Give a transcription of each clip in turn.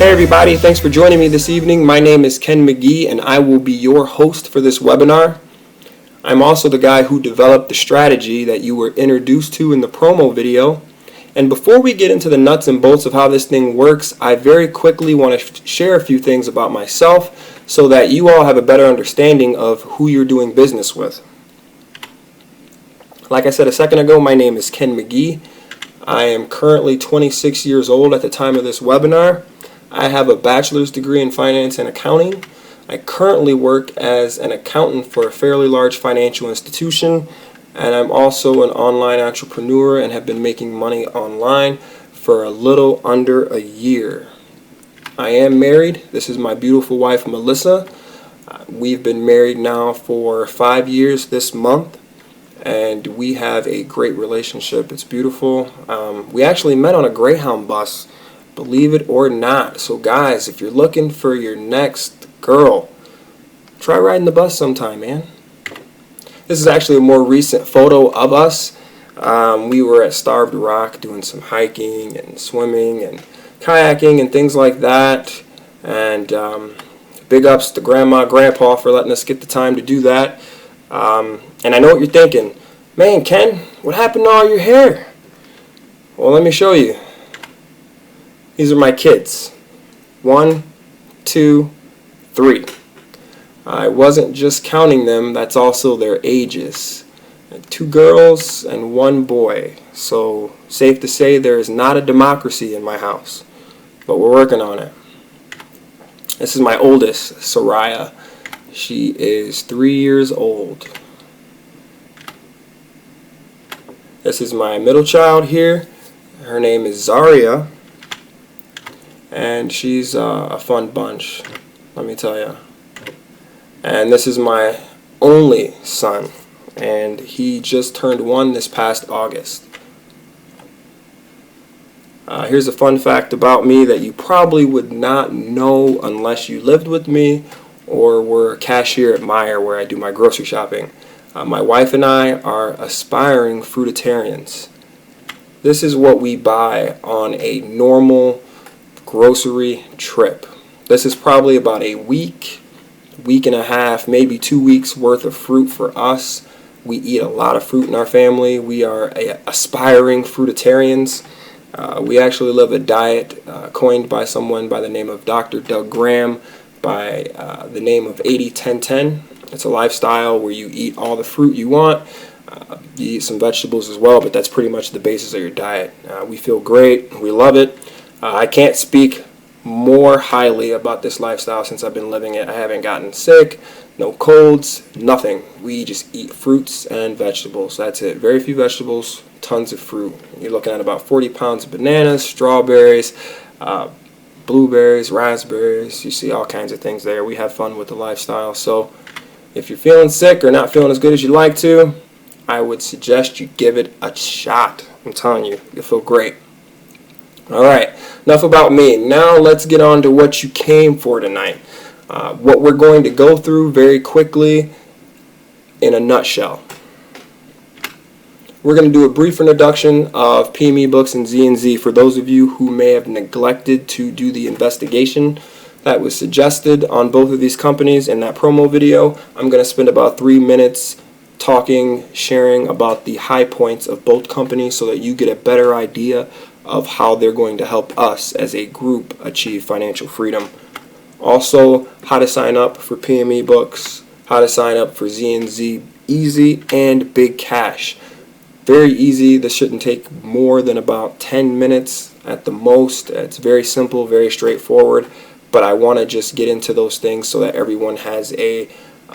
Hey everybody, thanks for joining me this evening. My name is Ken McGee and I will be your host for this webinar. I'm also the guy who developed the strategy that you were introduced to in the promo video. And before we get into the nuts and bolts of how this thing works, I very quickly want to share a few things about myself so that you all have a better understanding of who you're doing business with. Like I said a second ago, my name is Ken McGee. I am currently 26 years old at the time of this webinar. I have a bachelor's degree in finance and accounting. I currently work as an accountant for a fairly large financial institution, and I'm also an online entrepreneur and have been making money online for a little under a year. I am married. This is my beautiful wife, Melissa. We've been married now for 5 years this month, and we have a great relationship. It's beautiful. We actually met on a Greyhound bus, believe it or not. So guys, if you're looking for your next girl, try riding the bus sometime, man. This is actually a more recent photo of us. We were at Starved Rock doing some hiking and swimming and kayaking and things like that. And big ups to Grandma, Grandpa for letting us get the time to do that. And I know what you're thinking. Man, Ken, what happened to all your hair? Well, let me show you. These are my kids. 1, 2, 3. I wasn't just counting them, that's also their ages. 2 girls and 1 boy. So safe to say there is not a democracy in my house, but we're working on it. This is my oldest, Soraya. She is 3 years old. This is my middle child here. Her name is Zaria. And she's a fun bunch, let me tell you. And this is my only son, and he just turned 1 this past August. Here's a fun fact about me that you probably would not know unless you lived with me or were a cashier at Meijer where I do my grocery shopping. My wife and I are aspiring fruitarians. This is what we buy on a normal grocery trip. This is probably about a week and a half, maybe 2 weeks worth of fruit for us. We eat a lot of fruit in our family. We are aspiring fruitarians. We actually live a diet coined by someone by the name of Dr. Doug Graham by the name of 80-10-10. It's a lifestyle where you eat all the fruit you want. You eat some vegetables as well, but that's pretty much the basis of your diet. We feel great. We love it. I can't speak more highly about this lifestyle since I've been living it. I haven't gotten sick, no colds, nothing. We just eat fruits and vegetables. That's it. Very few vegetables, tons of fruit. You're looking at about 40 pounds of bananas, strawberries, blueberries, raspberries. You see all kinds of things there. We have fun with the lifestyle. So if you're feeling sick or not feeling as good as you'd like to, I would suggest you give it a shot. I'm telling you, you'll feel great. Alright, enough about me. Now let's get on to what you came for tonight. What we're going to go through very quickly in a nutshell. We're going to do a brief introduction of PME Books and Z&Z for those of you who may have neglected to do the investigation that was suggested on both of these companies in that promo video. I'm going to spend about 3 minutes talking, sharing about the high points of both companies so that you get a better idea of how they're going to help us as a group achieve financial freedom. Also, how to sign up for PME Books, how to sign up for Z&Z Easy and Big Cash. Very easy. This shouldn't take more than about 10 minutes at the most. It's very simple, very straightforward, but I want to just get into those things so that everyone has a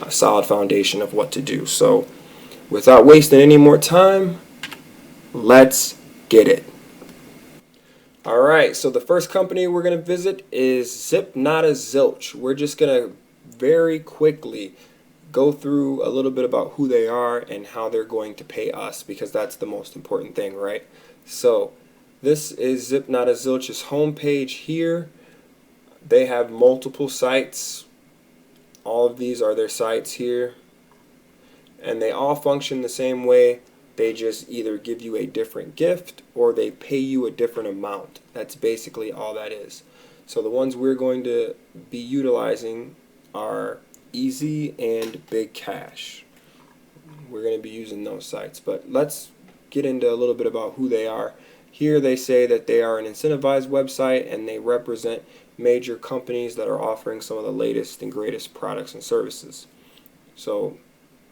solid foundation of what to do. So without wasting any more time, let's get it. Alright, so the first company we're going to visit is Zip Nada Zilch. We're just going to very quickly go through a little bit about who they are and how they're going to pay us, because that's the most important thing, right? So this is Zip Nada Zilch's homepage here. They have multiple sites. All of these are their sites here, and they all function the same way. They just either give you a different gift or they pay you a different amount. That's basically all that is. So the ones we're going to be utilizing are Easy and Big Cash. We're going to be using those sites, but let's get into a little bit about who they are. Here they say that they are an incentivized website and they represent major companies that are offering some of the latest and greatest products and services. So,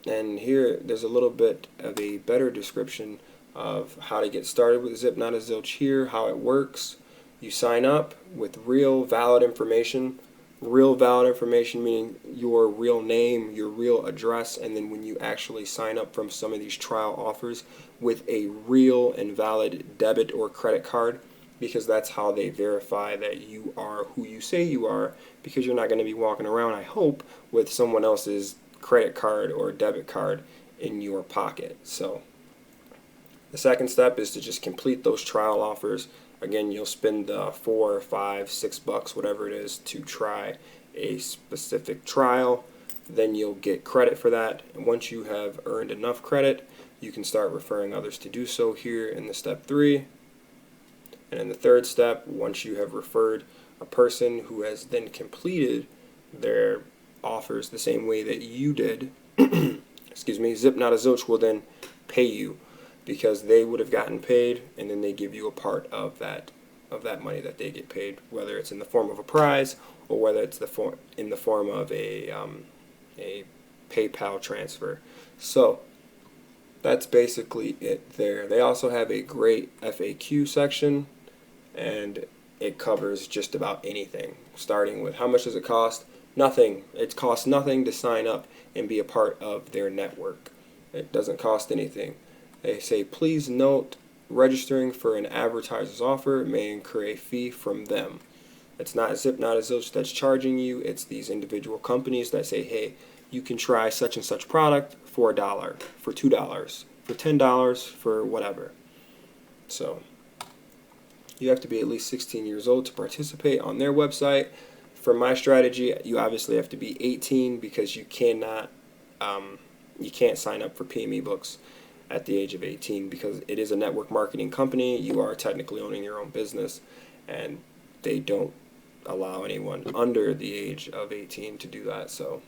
and here there's a little bit of a better description of how to get started with Zip Not a Zilch here, how it works. You sign up with real valid information. Real valid information meaning your real name, your real address, and then when you actually sign up from some of these trial offers with a real and valid debit or credit card, because that's how they verify that you are who you say you are, because you're not going to be walking around, I hope, with someone else's credit card or debit card in your pocket. So the second step is to just complete those trial offers. Again, you'll spend $4, $5, $6, whatever it is, to try a specific trial. Then you'll get credit for that. And once you have earned enough credit, you can start referring others to do so here in the step 3. And in the third step, once you have referred a person who has then completed their offers the same way that you did, excuse me, Zip Not a Zilch will then pay you, because they would have gotten paid, and then they give you a part of that money that they get paid, whether it's in the form of a prize or whether it's in the form of a PayPal transfer. So that's basically it there. They also have a great FAQ section, and it covers just about anything, starting with how much does it cost? Nothing. It costs nothing to sign up and be a part of their network. It doesn't cost anything. They say, please note, registering for an advertiser's offer may incur a fee from them. It's not Zip Not a Zilch that's charging you. It's these individual companies that say, hey, you can try such and such product for $1, for $2, for $10, for whatever. So you have to be at least 16 years old to participate on their website. For my strategy, you obviously have to be 18 because you can't sign up for PME books at the age of 18, because it is a network marketing company. You are technically owning your own business, and they don't allow anyone under the age of 18 to do that. So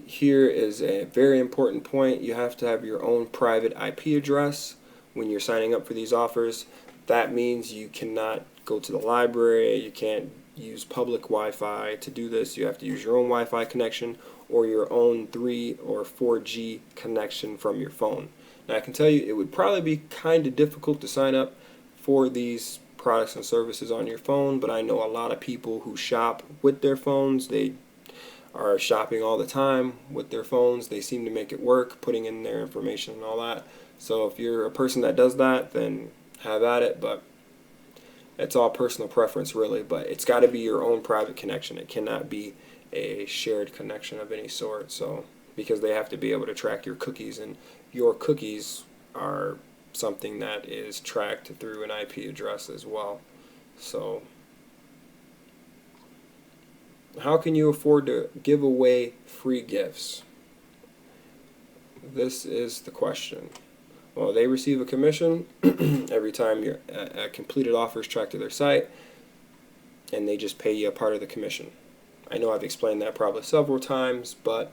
here is a very important point. You have to have your own private IP address when you're signing up for these offers. That means you cannot go to the library, you can't use public Wi-Fi to do this. You have to use your own Wi-Fi connection or your own 3 or 4G connection from your phone. Now I can tell you it would probably be kind of difficult to sign up for these products and services on your phone, but I know a lot of people who shop with their phones. They are shopping all the time with their phones. They seem to make it work, putting in their information and all that. So if you're a person that does that, then have at it, but it's all personal preference really. But it's got to be your own private connection. It cannot be a shared connection of any sort, so because they have to be able to track your cookies, and your cookies are something that is tracked through an IP address as well. So how can you afford to give away free gifts? This is the question. Well, they receive a commission every time your completed offer is tracked to their site, and they just pay you a part of the commission. I know I've explained that probably several times, but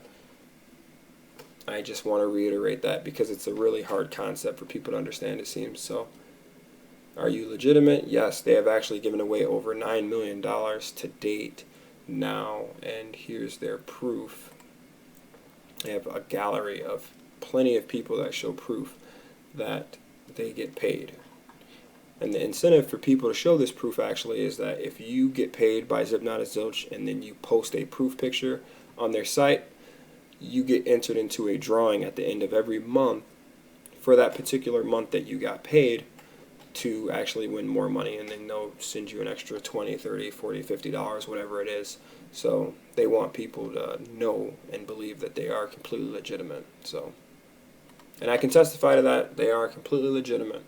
I just want to reiterate that because it's a really hard concept for people to understand, it seems. So, are you legitimate? Yes, they have actually given away over $9 million to date now, and here's their proof. They have a gallery of plenty of people that show proof that they get paid. And the incentive for people to show this proof actually is that if you get paid by Zip Not a Zilch and then you post a proof picture on their site, you get entered into a drawing at the end of every month for that particular month that you got paid to actually win more money, and then they'll send you an extra $20, $30, $40, $50, whatever it is. So they want people to know and believe that they are completely legitimate. So, and I can testify to that. They are completely legitimate.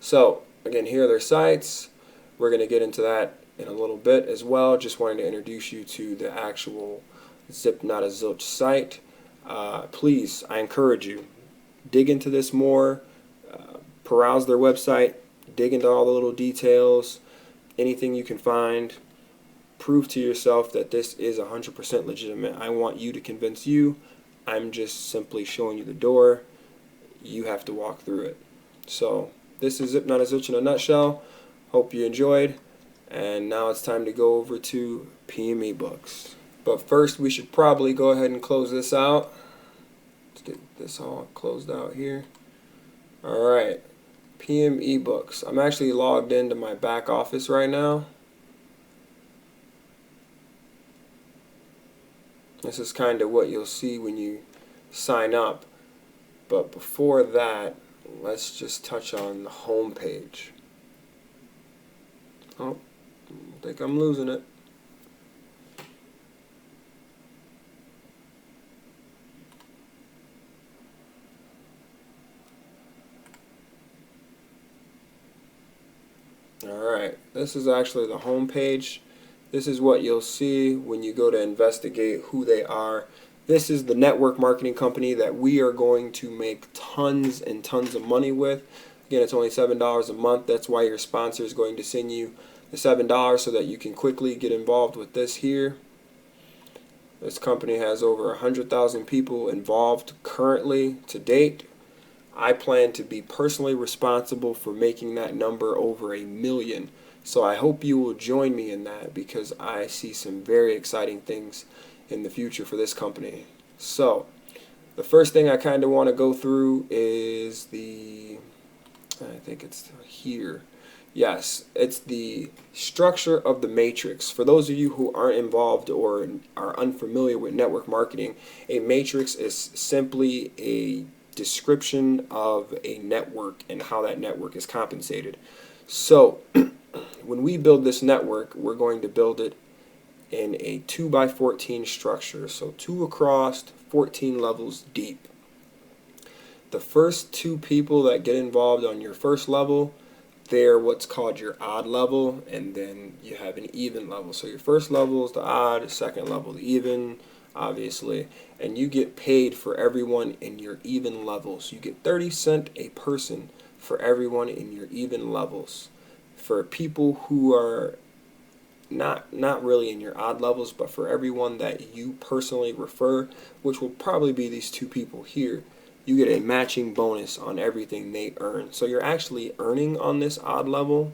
So again, here are their sites. We're going to get into that in a little bit as well. Just wanted to introduce you to the actual Zip Not a Zilch site. Please, I encourage you, dig into this more, peruse their website, dig into all the little details, anything you can find. Prove to yourself that this is 100% legitimate. I want you to convince you. I'm just simply showing you the door. You have to walk through it. So this is Zip Not a Zilch in a nutshell. Hope you enjoyed. And now it's time to go over to PME books. But first we should probably go ahead and close this out. Let's get this all closed out here. Alright, PME books. I'm actually logged into my back office right now. This is kind of what you'll see when you sign up. But before that, let's just touch on the home page. Oh, I think I'm losing it. Alright, this is actually the home page. This is what you'll see when you go to investigate who they are. This is the network marketing company that we are going to make tons and tons of money with. Again, it's only $7 a month. That's why your sponsor is going to send you the $7 so that you can quickly get involved with this here. This company has over 100,000 people involved currently to date. I plan to be personally responsible for making that number over 1 million. So I hope you will join me in that because I see some very exciting things in the future for this company. So the first thing I kind of want to go through is I think it's here. Yes, it's the structure of the matrix. For those of you who aren't involved or are unfamiliar with network marketing, a matrix is simply a description of a network and how that network is compensated. So when we build this network, we're going to build it in a 2x14 structure. So 2 across, 14 levels deep. The first 2 people that get involved on your first level, they're what's called your odd level, and then you have an even level. So your first level is the odd, second level the even, obviously, and you get paid for everyone in your even levels. You get 30 cents a person for everyone in your even levels. For people who are not really in your odd levels, but for everyone that you personally refer, which will probably be these 2 people here, you get a matching bonus on everything they earn. So you're actually earning on this odd level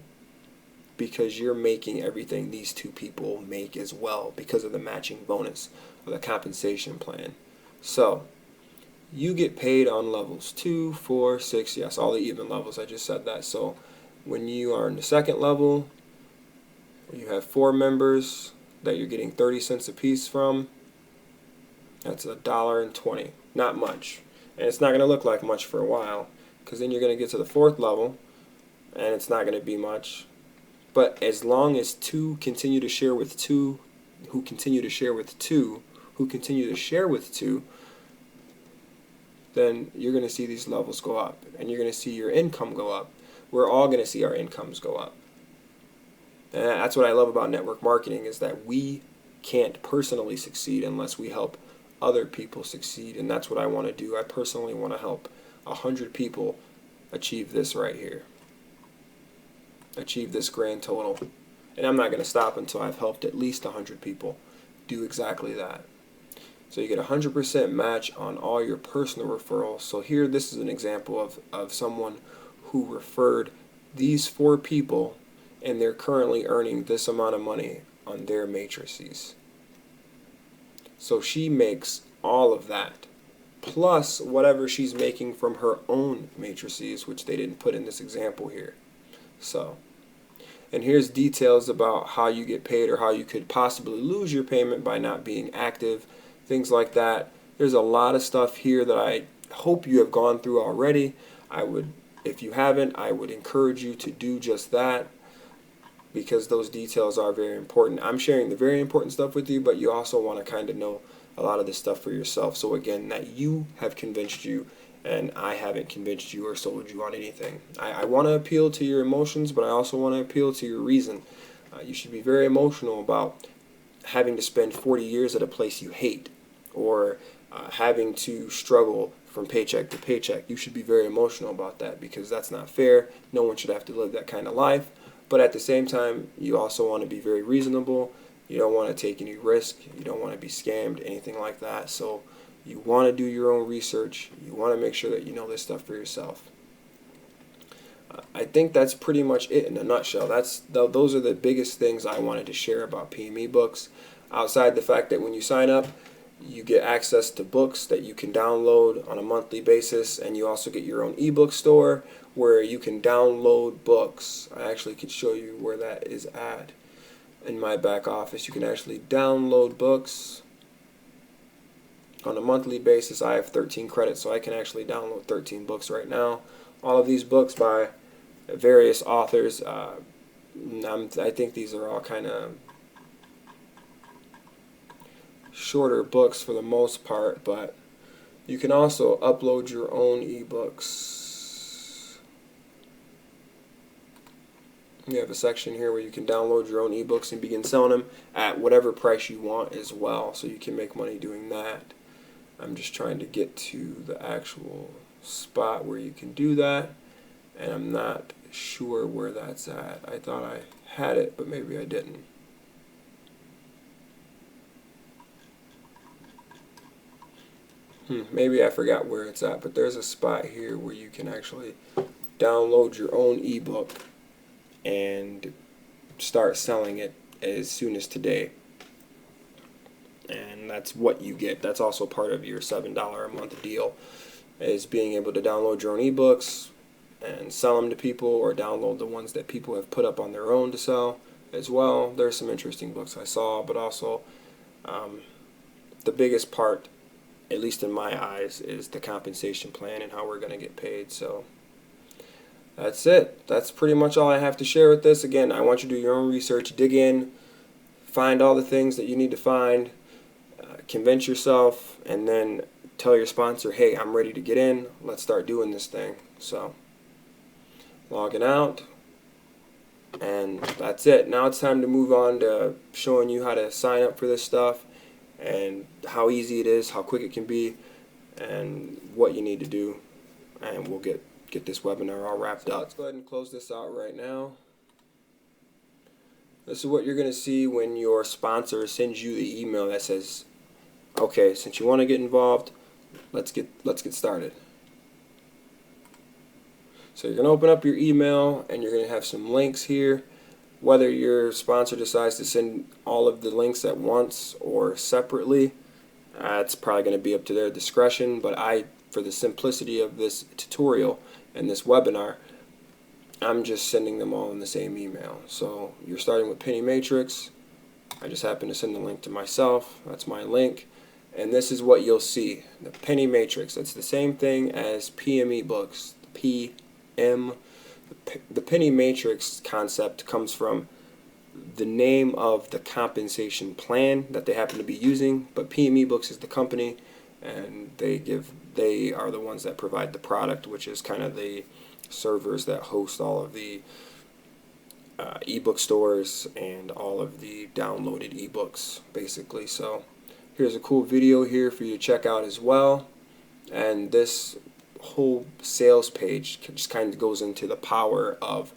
because you're making everything these 2 people make as well because of the matching bonus of the compensation plan. So you get paid on levels 2, 4, 6, yes, all the even levels. I just said that. So when you are in the second level, you have 4 members that you're getting 30 cents a piece from. That's $1.20. Not much. And it's not going to look like much for a while, because then you're going to get to the 4th level and it's not going to be much. But as long as 2 continue to share with 2, who continue to share with 2, who continue to share with 2, then you're going to see these levels go up and you're going to see your income go up. We're all going to see our incomes go up. And that's what I love about network marketing, is that we can't personally succeed unless we help other people succeed, and that's what I want to do. I personally want to help 100 people achieve this right here, achieve this grand total, and I'm not going to stop until I've helped at least 100 people do exactly that. So you get 100% match on all your personal referrals. So here, this is an example of someone who referred these 4 people, and they're currently earning this amount of money on their matrices. So she makes all of that, plus whatever she's making from her own matrices, which they didn't put in this example here. So, and here's details about how you get paid, or how you could possibly lose your payment by not being active, things like that. There's a lot of stuff here that I hope you have gone through already. If you haven't, I would encourage you to do just that, because those details are very important. I'm sharing the very important stuff with you, but you also want to kind of know a lot of this stuff for yourself. So again, that you have convinced you and I haven't convinced you or sold you on anything. I want to appeal to your emotions, but I also want to appeal to your reason. You should be very emotional about having to spend 40 years at a place you hate, or having to struggle from paycheck to paycheck. You should be very emotional about that, because that's not fair. No one should have to live that kind of life. but at the same time, you also want to be very reasonable. You don't want to take any risk. You don't want to be scammed, anything like that. So you want to do your own research. You want to make sure that you know this stuff for yourself. I think that's pretty much it in a nutshell. Those are the biggest things I wanted to share about PME books. Outside the fact that when you sign up, you get access to books that you can download on a monthly basis, and you also get your own ebook store where you can download books. I actually could show you where that is at in my back office. You can actually download books on a monthly basis. I have 13 credits, so I can actually download 13 books right now. All of these books by various authors. I think these are all kind of shorter books for the most part, but you can also upload your own ebooks. You have a section here where you can download your own ebooks and begin selling them at whatever price you want as well, so you can make money doing that. I'm just trying to get to the actual spot where you can do that, and I'm not sure where that's at. I thought I had it, but maybe I didn't. Maybe I forgot where it's at, but there's a spot here where you can actually download your own ebook and start selling it as soon as today. And that's what you get. That's also part of your $7 a month deal, is being able to download your own ebooks and sell them to people, or download the ones that people have put up on their own to sell as well. There's some interesting books I saw, but also the biggest part, at least in my eyes, is the compensation plan and how we're going to get paid. So that's it. That's pretty much all I have to share with this. Again, I want you to do your own research, dig in, find all the things that you need to find, convince yourself, and then tell your sponsor, hey, I'm ready to get in. Let's start doing this thing. So logging out, and that's it. Now it's time to move on to showing you how to sign up for this stuff, and how easy it is, how quick it can be, and what you need to do. And we'll get this webinar all wrapped up. Let's go ahead and close this out right now. This is what you're going to see when your sponsor sends you the email that says, okay, since you want to get involved, let's get started. So you're going to open up your email, and you're going to have some links here. Whether your sponsor decides to send all of the links at once or separately, it's probably going to be up to their discretion, but for the simplicity of this tutorial and this webinar, I'm just sending them all in the same email. So you're starting with Penny Matrix. I just happen to send the link to myself. That's my link. And this is what you'll see. The Penny Matrix. It's the same thing as PME books. The Penny Matrix concept comes from the name of the compensation plan that they happen to be using, but PME Books is the company, and they are the ones that provide the product, which is kind of the servers that host all of the ebook stores and all of the downloaded ebooks, basically. So here's a cool video here for you to check out as well, and this whole sales page just kind of goes into the power of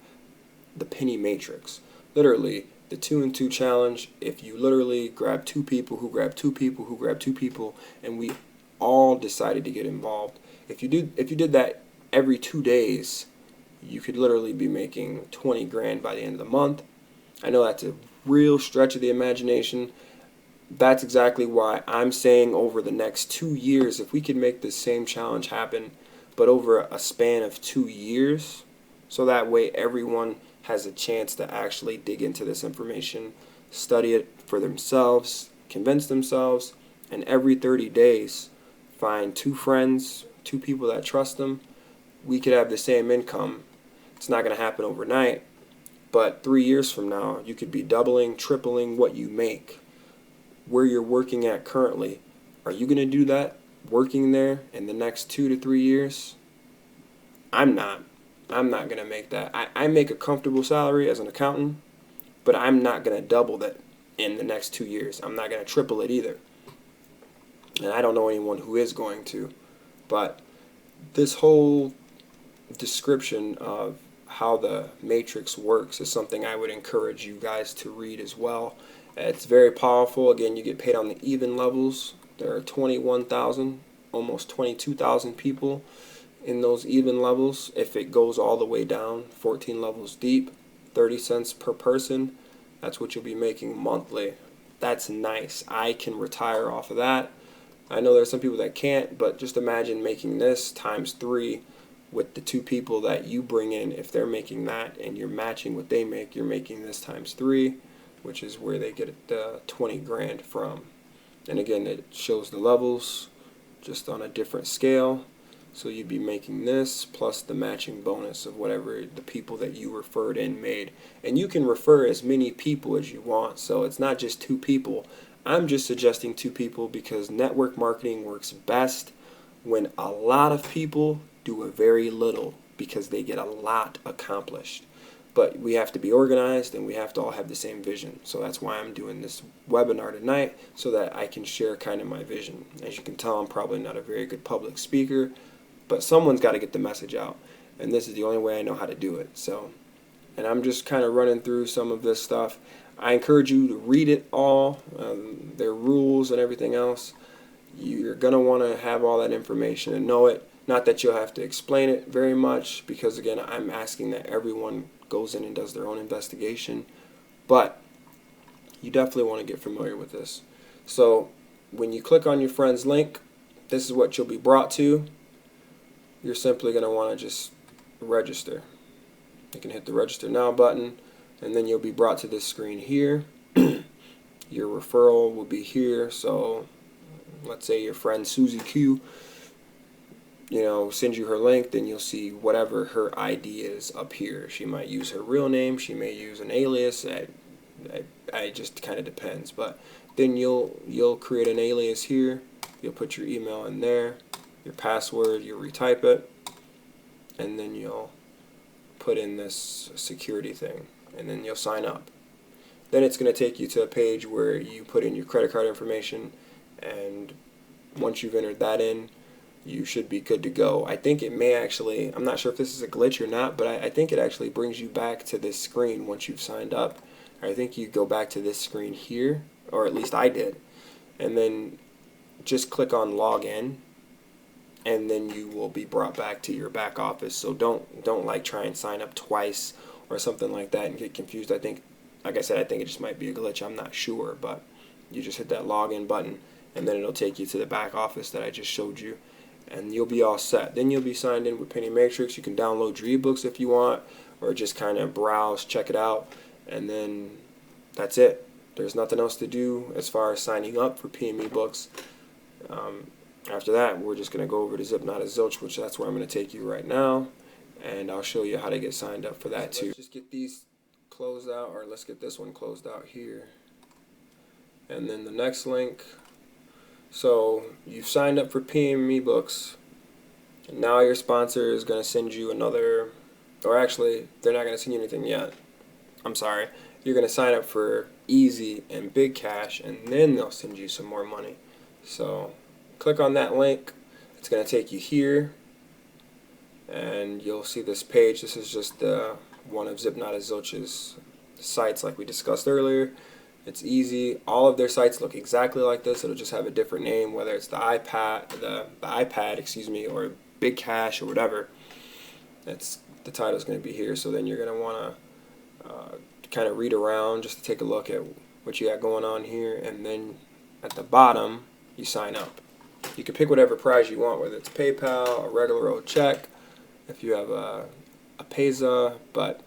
the Penny Matrix. Literally, the 2 and 2 challenge. If you literally grab 2 people who grab 2 people who grab 2 people, and we all decided to get involved. If you did that every 2 days, you could literally be making 20 grand by the end of the month. I know that's a real stretch of the imagination. That's exactly why I'm saying over the next 2 years, if we could make this same challenge happen, but over a span of 2 years, so that way everyone has a chance to actually dig into this information, study it for themselves, convince themselves, and every 30 days find 2 friends, 2 people that trust them. We could have the same income. It's not going to happen overnight, but 3 years from now, you could be doubling, tripling what you make. Where you're working at currently, are you going to do that working there in the next 2 to 3 years? I'm not going to make that. I make a comfortable salary as an accountant, but I'm not going to double that in the next 2 years. I'm not going to triple it either. And I don't know anyone who is going to. But this whole description of how the matrix works is something I would encourage you guys to read as well. It's very powerful. Again, you get paid on the even levels. There are 21,000, almost 22,000 people in those even levels. If it goes all the way down, 14 levels deep, 30 cents per person, that's what you'll be making monthly. That's nice. I can retire off of that. I know there's some people that can't, but just imagine making this times 3 with the 2 people that you bring in. If they're making that and you're matching what they make, you're making this times 3, which is where they get the 20 grand from. And again, it shows the levels just on a different scale. So you'd be making this plus the matching bonus of whatever the people that you referred in made. And you can refer as many people as you want. So it's not just 2 people. I'm just suggesting 2 people because network marketing works best when a lot of people do a very little because they get a lot accomplished. But we have to be organized and we have to all have the same vision. So that's why I'm doing this webinar tonight, so that I can share kind of my vision. As you can tell, I'm probably not a very good public speaker, but someone's got to get the message out. And this is the only way I know how to do it. So, and I'm just kind of running through some of this stuff. I encourage you to read it all, their rules and everything else. You're going to want to have all that information and know it. Not that you'll have to explain it very much, because again, I'm asking that everyone goes in and does their own investigation. But you definitely want to get familiar with this. So when you click on your friend's link, this is what you'll be brought to. You're simply going to want to just register. You can hit the register now button, and then you'll be brought to this screen here. Your referral will be here. So let's say your friend Susie Q, sends you her link, then you'll see whatever her ID is up here. She might use her real name, she may use an alias. I just kind of depends. But then you'll create an alias here. You'll put your email in there, your password, you'll retype it, and then you'll put in this security thing, and then you'll sign up. Then it's going to take you to a page where you put in your credit card information, and once you've entered that in, you should be good to go. I think it may actually, I'm not sure if this is a glitch or not, but I think it actually brings you back to this screen once you've signed up. I think you go back to this screen here, or at least I did, and then just click on login, and then you will be brought back to your back office. So don't like try and sign up twice or something like that and get confused. I think, like I said, I think it just might be a glitch. I'm not sure, but you just hit that login button, and then it'll take you to the back office that I just showed you, and you'll be all set. Then you'll be signed in with Penny Matrix. You can download your ebooks if you want, or just kind of browse, check it out, and then that's it. There's nothing else to do as far as signing up for PM ebooks. After that, we're just going to go over to Zip Not a Zilch, which that's where I'm going to take you right now, and I'll show you how to get signed up for that too. Let's just get these closed out, or let's get this one closed out here. And then the next link. So you've signed up for PM ebooks, and now your sponsor is going to send you another, or actually they're not going to send you anything yet. I'm sorry. You're going to sign up for Easy and Big Cash, and then they'll send you some more money. So click on that link. It's going to take you here, and you'll see this page. This is just one of Zip Not a Zilch's sites like we discussed earlier. It's easy. All of their sites look exactly like this. It'll just have a different name, whether it's the iPad, excuse me, or Big Cash or whatever. That's the title's going to be here. So then you're going to want to kind of read around just to take a look at what you got going on here, and then at the bottom you sign up. You can pick whatever prize you want, whether it's PayPal, a regular old check, if you have a Payza, but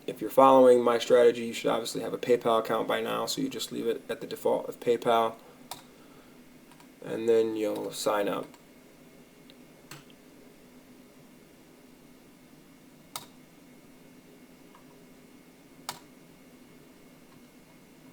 if you're following my strategy, you should obviously have a PayPal account by now, so you just leave it at the default of PayPal, and then you'll sign up.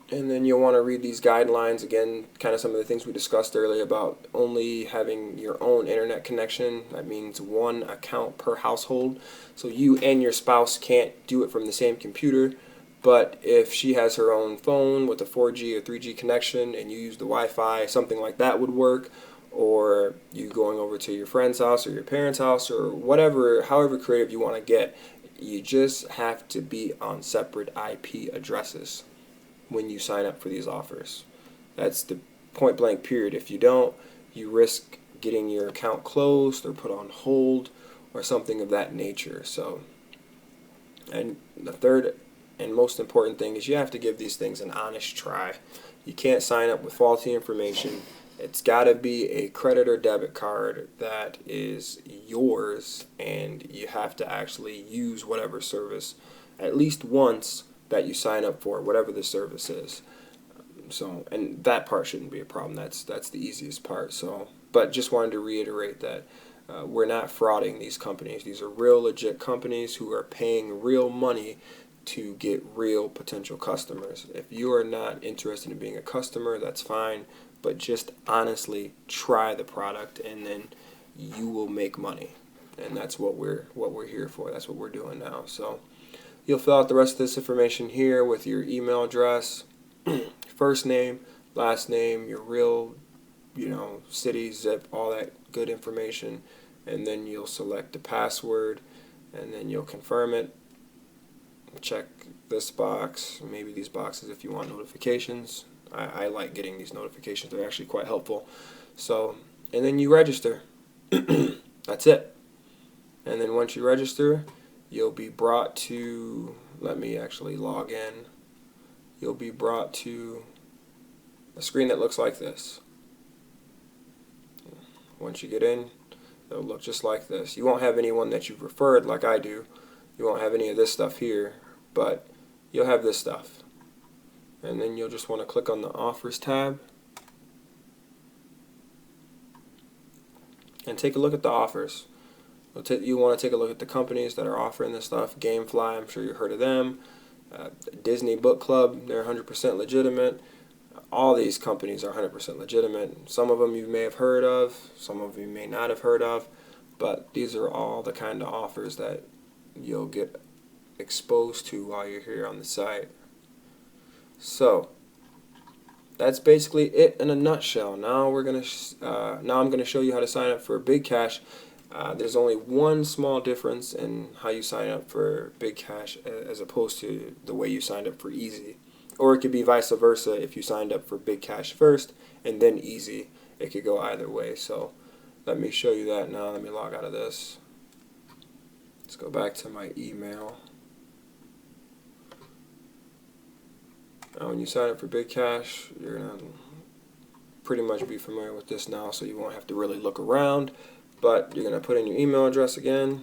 And then you'll want to read these guidelines again, kind of some of the things we discussed earlier about only having your own internet connection. That means one account per household. So you and your spouse can't do it from the same computer. But if she has her own phone with a 4G or 3G connection and you use the Wi-Fi, something like that would work. Or you going over to your friend's house or your parents' house or whatever, however creative you want to get. You just have to be on separate IP addresses when you sign up for these offers. That's the point blank period. If you don't, you risk getting your account closed or put on hold or something of that nature. So, and the third and most important thing is you have to give these things an honest try. You can't sign up with faulty information. It's got to be a credit or debit card that is yours, and you have to actually use whatever service at least once that you sign up for, whatever the service is. So, and that part shouldn't be a problem. That's the easiest part. So, but just wanted to reiterate that we're not frauding these companies. These are real, legit companies who are paying real money to get real potential customers. If you are not interested in being a customer, that's fine, but just honestly try the product, and then you will make money. And that's what we're here for. That's what we're doing now. So you'll fill out the rest of this information here with your email address, first name, last name, your real, city, zip, all that good information, and then you'll select the password, and then you'll confirm it. Check this box, maybe these boxes if you want notifications. I like getting these notifications. They're actually quite helpful. So, and then you register. That's it. And then once you register, you'll be brought to, let me actually log in. You'll be brought to a screen that looks like this. Once you get in, it'll look just like this. You won't have anyone that you've referred like I do. You won't have any of this stuff here, but you'll have this stuff. And then you'll just want to click on the Offers tab and take a look at the offers. You want to take a look at the companies that are offering this stuff. Gamefly, I'm sure you've heard of them. Disney Book Club, they're 100% legitimate. All these companies are 100% legitimate. Some of them you may have heard of, some of you may not have heard of, but these are all the kind of offers that you'll get exposed to while you're here on the site. So that's basically it in a nutshell. Now I'm gonna show you how to sign up for Big Cash. There's only one small difference in how you sign up for Big Cash as opposed to the way you signed up for Easy. Or it could be vice versa. If you signed up for Big Cash first and then Easy, it could go either way. So let me show you that now. Let me log out of this. Let's go back to my email. Now when you sign up for Big Cash, you're going to pretty much be familiar with this now, so you won't have to really look around. But you're going to put in your email address again.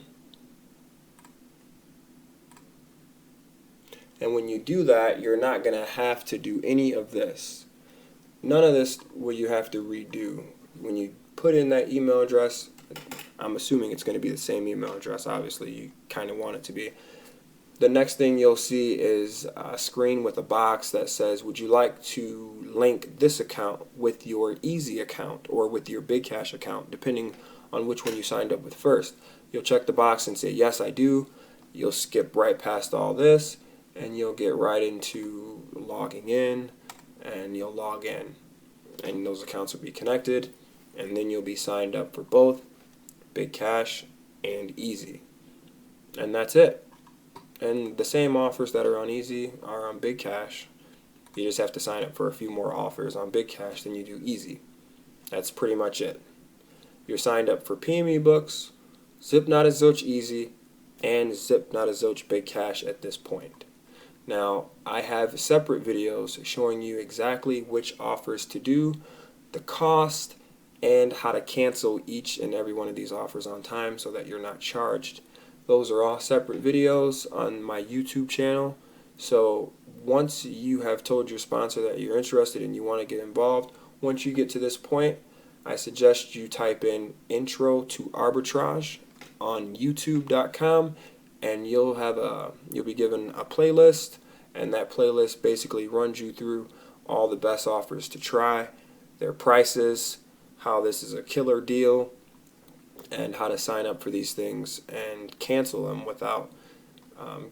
And when you do that, you're not going to have to do any of this. None of this will you have to redo. When you put in that email address, I'm assuming it's going to be the same email address. Obviously, you kind of want it to be. The next thing you'll see is a screen with a box that says, would you like to link this account with your Easy account or with your Big Cash account, depending on which one you signed up with first. You'll check the box and say, yes, I do. You'll skip right past all this, and you'll get right into logging in, and you'll log in. And those accounts will be connected, and then you'll be signed up for both Big Cash and Easy. And that's it. And the same offers that are on Easy are on Big Cash. You just have to sign up for a few more offers on Big Cash than you do Easy. That's pretty much it. You're signed up for PME Books, Zip Not a Zilch Easy, and Zip Not a Zilch Big Cash at this point. Now, I have separate videos showing you exactly which offers to do, the cost, and how to cancel each and every one of these offers on time so that you're not charged. Those are all separate videos on my YouTube channel. So once you have told your sponsor that you're interested and you want to get involved, once you get to this point, I suggest you type in Intro2Arbitrage on YouTube.com, and you'll be given a playlist, and that playlist basically runs you through all the best offers to try, their prices, how this is a killer deal, and how to sign up for these things and cancel them without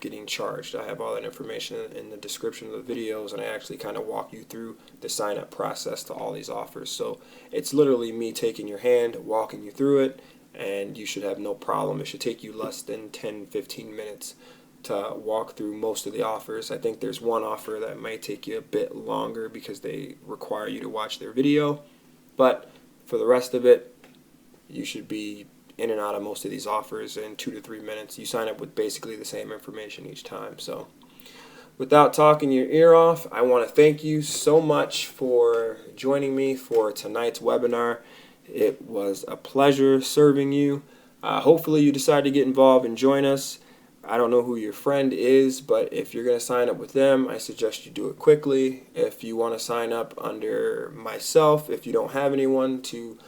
getting charged. I have all that information in the description of the videos, and I actually kind of walk you through the sign up process to all these offers. So it's literally me taking your hand, walking you through it, and you should have no problem. It should take you less than 10-15 minutes to walk through most of the offers. I think there's one offer that might take you a bit longer because they require you to watch their video, but for the rest of it, you should be in and out of most of these offers in 2 to 3 minutes. You sign up with basically the same information each time. So without talking your ear off, I want to thank you so much for joining me for tonight's webinar. It was a pleasure serving you. Hopefully you decide to get involved and join us. I don't know who your friend is, but if you're going to sign up with them, I suggest you do it quickly. If you want to sign up under myself, if you don't have anyone to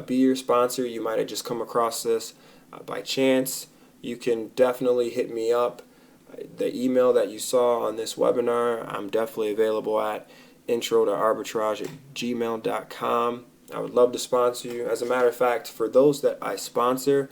be your sponsor, you might have just come across this by chance, you can definitely hit me up. The email that you saw on this webinar, I'm definitely available at Intro2Arbitrage@gmail.com. I would love to sponsor you. As a matter of fact, for those that I sponsor,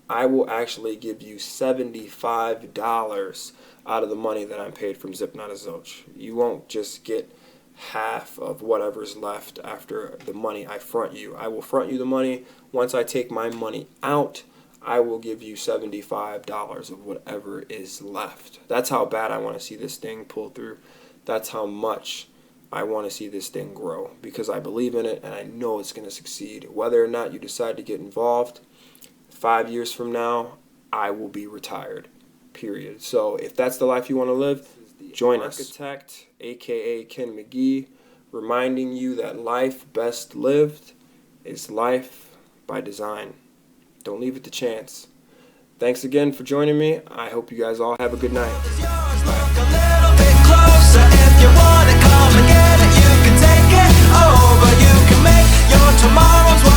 I will actually give you $75 out of the money that I'm paid from Zip Not a Zilch. You won't just get half of whatever's left after the money I front you. I will front you the money. Once I take my money out, I will give you $75 of whatever is left. That's how bad I want to see this thing pull through. That's how much I want to see this thing grow, because I believe in it and I know it's going to succeed. Whether or not you decide to get involved, 5 years from now, I will be retired, period. So if that's the life you want to live, join us. Architect, aka Ken McGee, reminding you that life best lived is life by design. Don't leave it to chance. Thanks again for joining me. I hope you guys all have a good night. Tomorrow's